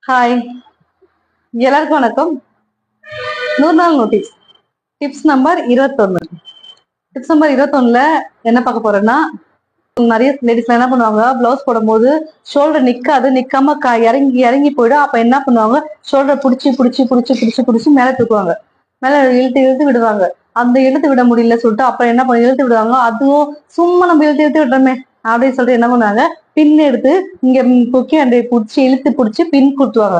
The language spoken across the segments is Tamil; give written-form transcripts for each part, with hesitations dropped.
ஹாய், எல்லாருக்கும் வணக்கம். 100 நாள் notice tips number 21. Tips number 21ல என்ன பார்க்க போறேன்னா, நிறைய லேடிஸ்ல என்ன பண்ணுவாங்க, பிளவுஸ் போடும்போது ஷோல்டர் நிக்காது, நிக்காம இறங்கி இறங்கி போயிடும். அப்ப என்ன பண்ணுவாங்க, ஷோல்டர் புடிச்சு புடிச்சு புடிச்சு புடிச்சு புடிச்சு மேல தூக்குவாங்க, மேல இழுத்து இழுத்து விடுவாங்க. அந்த இழுத்து விட முடியல சொல்லிட்டு அப்புறம் என்ன பண்ண இழுத்து விடுவாங்க. அதுவும் சும்மா நம்ம இழுத்து இழுத்து விடுறோமே அப்படின்னு சொல்லிட்டு என்ன பண்ணுவாங்க, பின் எடுத்து இங்க பொக்கி அந்த பிடிச்சி இழுத்து பிடிச்சி பின் குத்துவாங்க.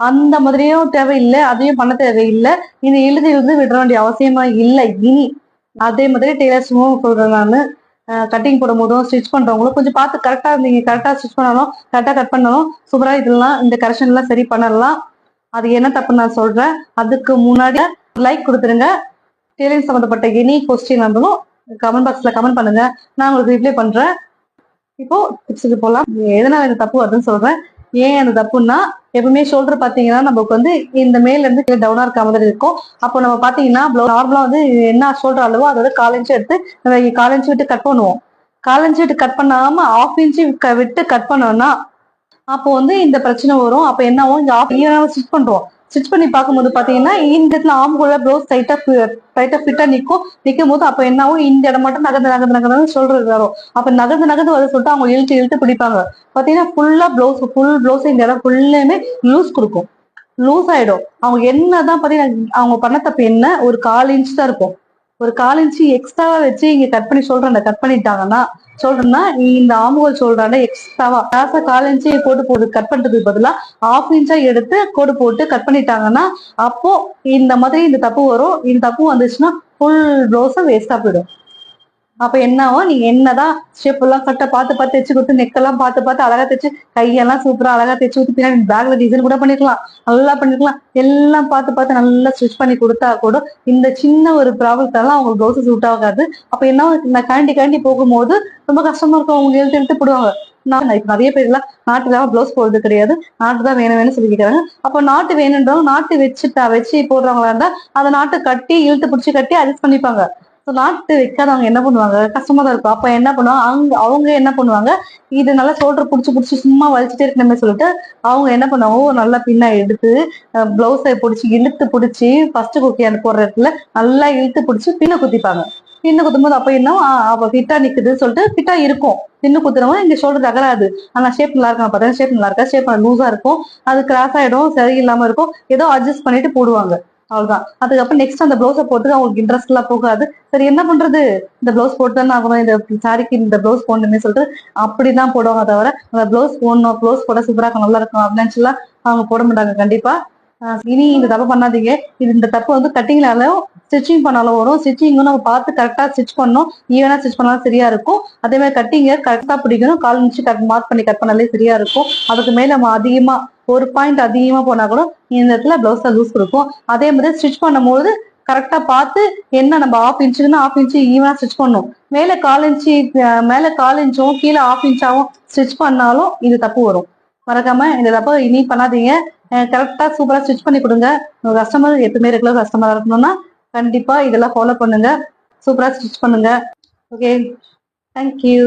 அந்த மாதிரியும் தேவையில்லை, அதையும் பண்ண தேவையில்லை. இந்த இழுத்து இழுத்து விட வேண்டிய அவசியமா இல்லை இனி. அதே மாதிரி டெய்லர்ஸும் சொல்றேன் நானு, கட்டிங் போடும் போதும் ஸ்டிச் பண்றவங்களும் கொஞ்சம் பார்த்து கரெக்டா நீங்க கரெக்டா ஸ்டிச் பண்ணாலும் கரெக்டா கட் பண்ணாலும் சூப்பரா இதெல்லாம் இந்த கரெக்ஷன் எல்லாம் சரி பண்ணலாம். அது என்ன தப்புன்னு நான் சொல்றேன். அதுக்கு முன்னாடி லைக் கொடுத்துருங்க. டெய்லரிங் சம்பந்தப்பட்ட எனி கொஸ்டின் இருந்தாலும் கமெண்ட் பாக்ஸ்ல கமெண்ட் பண்ணுங்க, நான் உங்களுக்கு ரிப்ளை பண்றேன். இப்போ டிப்ஸுக்கு போகலாம். எதனால இந்த தப்பு வருதுன்னு சொல்றேன். ஏன் அந்த தப்புன்னா, எப்பவுமே ஷோல்டர் பாத்தீங்கன்னா நமக்கு வந்து இந்த மேல இருந்து கீழே டவுனா இருக்க மாதிரி இருக்கும். அப்போ நம்ம பாத்தீங்கன்னா நார்மலா வந்து என்ன ஷோல்டர் அளவோ அதோட 1/4 இன்ச் எடுத்து 1/4 இன்ச் விட்டு கட் பண்ணுவோம். 1/4 இன்ச் விட்டு கட் பண்ணாம 1/2 இன்ச் விட்டு கட் பண்ணோம்னா அப்போ வந்து இந்த பிரச்சனை வரும். அப்ப என்ன ஆகும், இங்க ஸ்டிச் பண்றோம். ஸ்டிச் பண்ணி பார்க்கும்போது பாத்தீங்கன்னா இந்த இடத்துல ஆம்கோல ப்ளவுஸ் டைட்டா ஃபிட்டா நிக்கும் போது அப்ப என்ன ஆகும், இந்த இடம் மட்டும் நகர்ந்து நகர்ந்து நகர்ந்து ஷோல்டர் வரும். அப்ப நகர்ந்து நகர்ந்து வர சொல்லிட்டு அவங்க இழுத்து இழுத்து பிடிப்பாங்க. பாத்தீங்கன்னா ஃபுல் ப்ளவுஸ் இந்த இடம் ஃபுல்லுமே லூஸ் கொடுக்கும், லூஸ் ஆயிடும். அவங்க என்னதான் பாத்தீங்கன்னா அவங்க பண்ண தப்பு என்ன, ஒரு 1/4 இன்ச் தான் இருக்கும். ஒரு 1/4 இன்ச்சு எக்ஸ்ட்ராவா வச்சு இங்க கட் பண்ணி கட் பண்ணிட்டாங்கன்னா சொல்றேன்னா, இந்த ஆம்ஹோல் ஷோல்டர்ல எக்ஸ்ட்ராவா 1/4 இன்ச்சு போட்டு கட் பண்றதுக்கு பதிலா 1/2 இன்ச்சா எடுத்து கோடு போட்டு கட் பண்ணிட்டாங்கன்னா அப்போ இந்த மாதிரி இந்த தப்பு வரும். இந்த தப்பு வந்துச்சுன்னா ஃபுல் ப்ளவுஸும் வேஸ்டா போயிடும். அப்ப என்ன ஆகும், நீங்க என்னதான் ஷேப் எல்லாம் கரெக்டா பார்த்து பார்த்து தைச்சு கொடுத்து நெக்கெல்லாம் பார்த்து பார்த்து அழகா தைச்சு கையெல்லாம் சூப்பரா அழகா தைச்சு கொடுத்து பின்னாடி பேக்ல டிசைன் கூட பண்ணிருக்கலாம், நல்லா பண்ணிருக்கலாம். எல்லாம் பார்த்து பார்த்து நல்லா ஸ்டிச் பண்ணி கொடுத்தா கூட இந்த சின்ன ஒரு ப்ராப்ளத்தால அவங்க ப்ளவுஸ் சூட் ஆகாது. அப்ப என்ன, நான் காண்டி போகும்போது ரொம்ப கஷ்டமா இருக்கும். அவங்க இழுத்து இழுத்து போடுவாங்க. நான் இப்ப நிறைய பேர் எல்லாம் நாட்டு தான் பிளவுஸ் போடுறது கிடையாது, நாட்டு தான் வேணும்னு சொல்லி கேட்கறாங்க. அப்போ நாட்டு வேணுன்றவங்க நாட்டு வச்சு போடுறவங்களா இருந்தா அதை நாட்டு கட்டி இழுத்து பிடிச்சி கட்டி அட்ஜஸ்ட் பண்ணிப்பாங்க. நாட்டு வைக்காதவங்க என்ன பண்ணுவாங்க, கஷ்டமா தான் இருக்கும். அப்ப என்ன பண்ணுவாங்க, அவங்க என்ன பண்ணுவாங்க, இது நல்லா ஷோல்டர் புடிச்சு சும்மா வலிச்சுட்டே இருக்கணுமே சொல்லிட்டு அவங்க என்ன பண்ணுவாங்க, ஒரு நல்லா பின்னா எடுத்து பிளவுஸை இழுத்து பிடிச்சி ஃபர்ஸ்ட் குக்கி அந்த போடுற இடத்துல நல்லா இழுத்து பிடிச்சி பின்ன குத்திப்பாங்க. பின்ன குத்தும் போது அப்ப என்ன, அவ ஃபிட்டா நிக்குதுன்னு சொல்லிட்டு ஃபிட்டா இருக்கும். பின்னு குத்துறவங்க இங்க ஷோல்டர் தகராது. ஆனா ஷேப் நல்லா இருக்கும், பார்த்தா ஷேப் நல்லா இருக்கா, ஷேப் லூஸா இருக்கும், அது கிராஸ் ஆயிடும், சரியில்லாம இருக்கும், ஏதோ அட்ஜஸ்ட் பண்ணிட்டு போடுவாங்க. அவ்வளவுதான். அதுக்கப்புறம் நெக்ஸ்ட் அந்த பிளவுஸை போட்டு அவங்களுக்கு இன்ட்ரெஸ்ட் எல்லாம் போகாது. சரி என்ன பண்றது, இந்த பிளவுஸ் போட்டு தானே ஆகணும், இந்த சாரிக்கு இந்த பிளவுஸ் போடணுமே சொல்லிட்டு அப்படிதான் போடுவாங்க. தவிர அந்த பிளவுஸ் போடணும், பிளவுஸ் போட சூப்பரா இருக்கும், நல்லா இருக்கும் அப்படின்னு எல்லாம் அவங்க போட மாட்டாங்க கண்டிப்பா. இனி இந்த தப்பு பண்ணாதீங்க. இந்த தப்பு வந்து கட்டிங்னாலும் ஸ்டிச்சிங் பண்ணாலும் வரும். ஸ்டிச்சிங்கும் நம்ம பார்த்து கரெக்டா ஸ்டிச் பண்ணணும், ஈவனா ஸ்டிச் பண்ணாலும் சரியா இருக்கும். அதே மாதிரி கட்டிங்க கரெக்டா பிடிக்கணும், 1/4 இன்ச்சு மார்க் பண்ணி கட் பண்ணாலே சரியா இருக்கும். அதுக்கு மேல நம்ம அதிகமா ஒரு பாயிண்ட் அதிகமா போனா கூட இந்த இடத்துல பிளவுஸ் லூஸ் கொடுக்கும். அதே மாதிரி ஸ்டிச் பண்ணும்போது கரெக்டா பார்த்து என்ன நம்ம 1/2 இன்ச்சுன்னா 1/2 இன்ச்சு ஈவனா ஸ்டிச் பண்ணணும். மேல 1/4 இன்ச்சு மேல 1/4 இன்ச்சும் கீழே 1/2 இன்ச்சாவும் ஸ்டிச் பண்ணாலும் இது தப்பு வரும். மறக்காம இந்த தப்ப இனி பண்ணாதீங்க. கரெக்டா சூப்பரா ஸ்டிச் பண்ணி கொடுங்க. உங்க கஸ்டமர் எப்பவுமே ரெகுலர் கஸ்டமரா இருக்கணும்னா கண்டிப்பா இதெல்லாம் ஃபாலோ பண்ணுங்க, சூப்பரா ஸ்டிச் பண்ணுங்க. Okay, thank you.